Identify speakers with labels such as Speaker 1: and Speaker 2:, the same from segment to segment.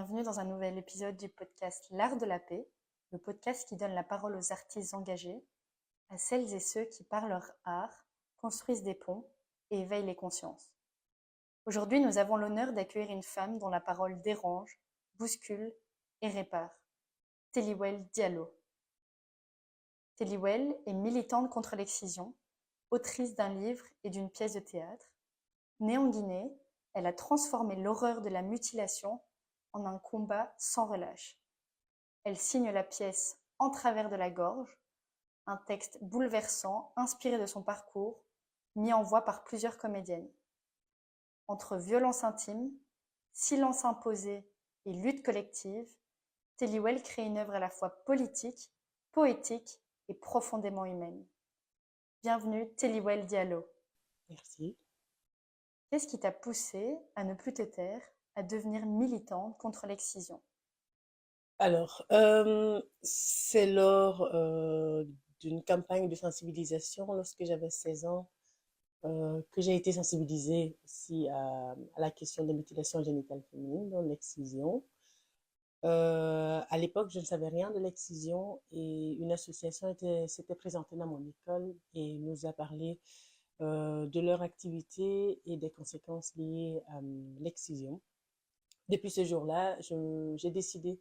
Speaker 1: Bienvenue dans un nouvel épisode du podcast L'Art de la Paix, le podcast qui donne la parole aux artistes engagés, à celles et ceux qui, par leur art, construisent des ponts et éveillent les consciences. Aujourd'hui, nous avons l'honneur d'accueillir une femme dont la parole dérange, bouscule et répare, Teliwel Diallo. Teliwel est militante contre l'excision, autrice d'un livre et d'une pièce de théâtre. Née en Guinée, elle a transformé l'horreur de la mutilation en un combat sans relâche. Elle signe la pièce En travers de la gorge, un texte bouleversant inspiré de son parcours, mis en voix par plusieurs comédiennes. Entre violence intime, silence imposé et lutte collective, Teliwel crée une œuvre à la fois politique, poétique et profondément humaine. Bienvenue Teliwel Diallo.
Speaker 2: Merci.
Speaker 1: Qu'est-ce qui t'a poussé à ne plus te taire, à devenir militante contre l'excision?
Speaker 2: Alors, c'est lors d'une campagne de sensibilisation lorsque j'avais 16 ans que j'ai été sensibilisée aussi à la question des mutilations génitales féminines, donc l'excision. À l'époque, je ne savais rien de l'excision et une association s'était présentée dans mon école et nous a parlé de leur activité et des conséquences liées à l'excision. Depuis ce jour-là, j'ai décidé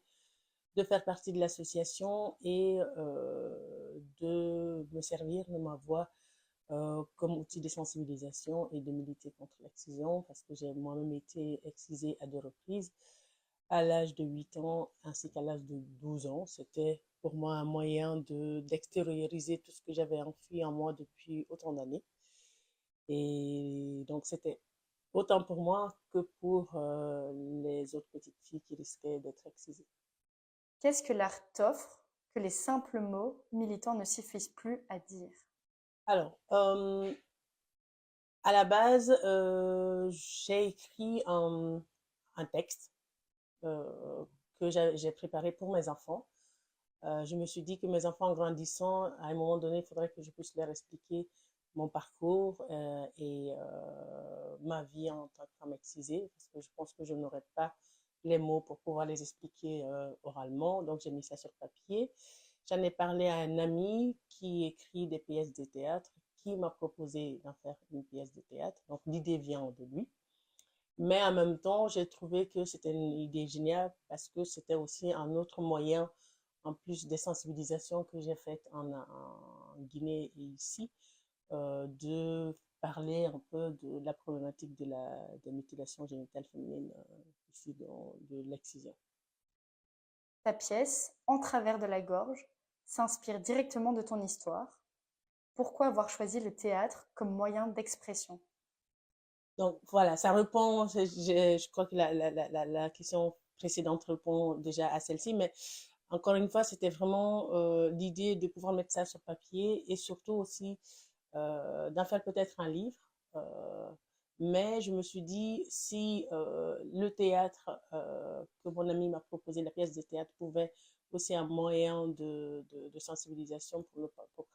Speaker 2: de faire partie de l'association et de me servir de ma voix comme outil de sensibilisation et de militer contre l'excision parce que j'ai moi-même été excisée à 2 reprises, à l'âge de 8 ans ainsi qu'à l'âge de 12 ans. C'était pour moi un moyen d'extérioriser tout ce que j'avais enfui en moi depuis autant d'années. Et donc c'était autant pour moi que pour les autres petites filles qui risquaient d'être excisées.
Speaker 1: Qu'est-ce que l'art t'offre que les simples mots militants ne suffisent plus à dire?
Speaker 2: Alors, à la base, j'ai écrit un texte euh, que j'ai préparé pour mes enfants. Je me suis dit que mes enfants, en grandissant, à un moment donné, il faudrait que je puisse leur expliquer mon parcours et ma vie en tant que femme excisée, parce que je pense que je n'aurais pas les mots pour pouvoir les expliquer oralement. Donc, j'ai mis ça sur papier. J'en ai parlé à un ami qui écrit des pièces de théâtre, qui m'a proposé d'en faire une pièce de théâtre. Donc, l'idée vient de lui. Mais en même temps, j'ai trouvé que c'était une idée géniale parce que c'était aussi un autre moyen, en plus des sensibilisations que j'ai faites en Guinée et ici, de parler un peu de la problématique des mutilations génitales féminines ici de l'excision.
Speaker 1: Ta pièce, En travers de la gorge, s'inspire directement de ton histoire. Pourquoi avoir choisi le théâtre comme moyen d'expression?
Speaker 2: Donc voilà, ça répond, je crois que la question précédente répond déjà à celle-ci, mais encore une fois, c'était vraiment l'idée de pouvoir mettre ça sur papier et surtout aussi d'en faire peut-être un livre. Euh, mais je me suis dit, si le théâtre que mon ami m'a proposé, la pièce de théâtre, pouvait aussi un moyen de sensibilisation pour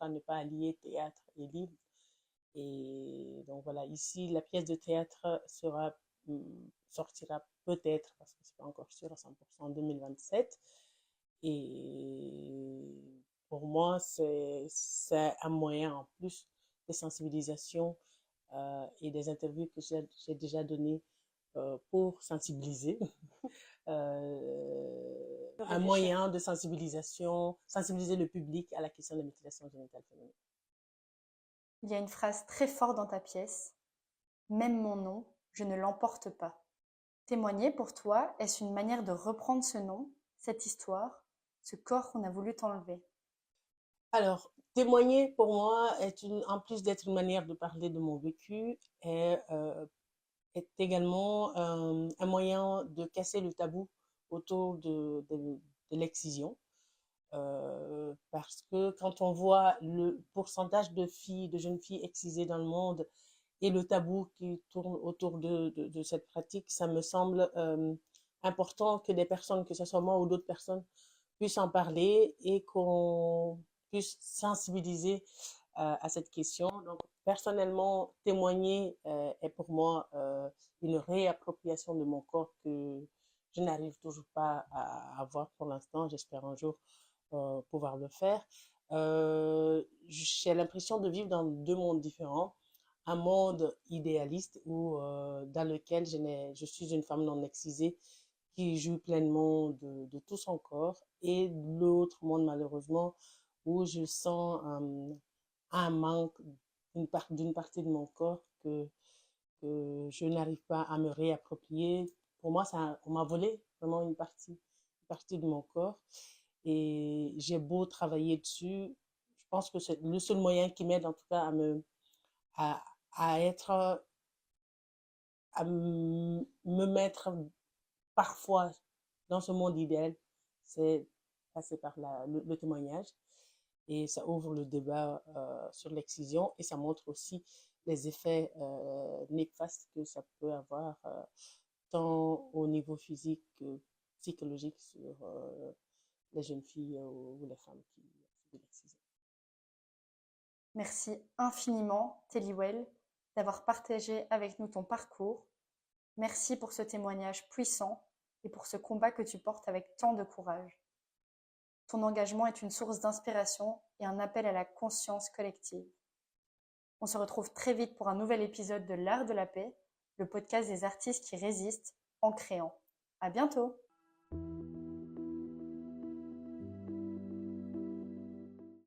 Speaker 2: ne pas allier théâtre et livre. Et donc voilà, ici, la pièce de théâtre sortira peut-être, parce que c'est pas encore sûr à 100%, en 2027. Et pour moi, c'est un moyen en plus de sensibilisation et des interviews que j'ai déjà données pour sensibiliser. Un
Speaker 1: Réfléchir.
Speaker 2: moyen de sensibilisation, sensibiliser le public à la question des mutilations génitales féminines.
Speaker 1: Il y a une phrase très forte dans ta pièce. Même mon nom, je ne l'emporte pas. Témoigner pour toi, est-ce une manière de reprendre ce nom, cette histoire, ce corps qu'on a voulu t'enlever?
Speaker 2: Alors, témoigner pour moi en plus d'être une manière de parler de mon vécu, est également un moyen de casser le tabou autour de l'excision. Parce que quand on voit le pourcentage de filles, de jeunes filles excisées dans le monde et le tabou qui tourne autour de cette pratique, ça me semble important que des personnes, que ce soit moi ou d'autres personnes, puissent en parler et qu'on puisse sensibiliser à cette question. Donc, personnellement, témoigner est pour moi une réappropriation de mon corps que je n'arrive toujours pas à avoir pour l'instant. J'espère un jour pouvoir le faire. J'ai l'impression de vivre dans deux mondes différents. Un monde idéaliste où, dans lequel je suis une femme non excisée qui jouit pleinement de tout son corps, et l'autre monde, malheureusement, où je sens un manque d'une partie de mon corps que je n'arrive pas à me réapproprier. Pour moi, on m'a volé vraiment une partie de mon corps. Et j'ai beau travailler dessus, je pense que c'est le seul moyen qui m'aide en tout cas à, à être, me mettre parfois dans ce monde idéal, c'est passer par le témoignage. Et ça ouvre le débat sur l'excision, et ça montre aussi les effets néfastes que ça peut avoir tant au niveau physique que psychologique sur les jeunes filles ou les femmes qui subissent l'excision.
Speaker 1: Merci infiniment, Teliwell, d'avoir partagé avec nous ton parcours. Merci pour ce témoignage puissant et pour ce combat que tu portes avec tant de courage. Ton engagement est une source d'inspiration et un appel à la conscience collective. On se retrouve très vite pour un nouvel épisode de l'Art de la paix, le podcast des artistes qui résistent en créant. À bientôt!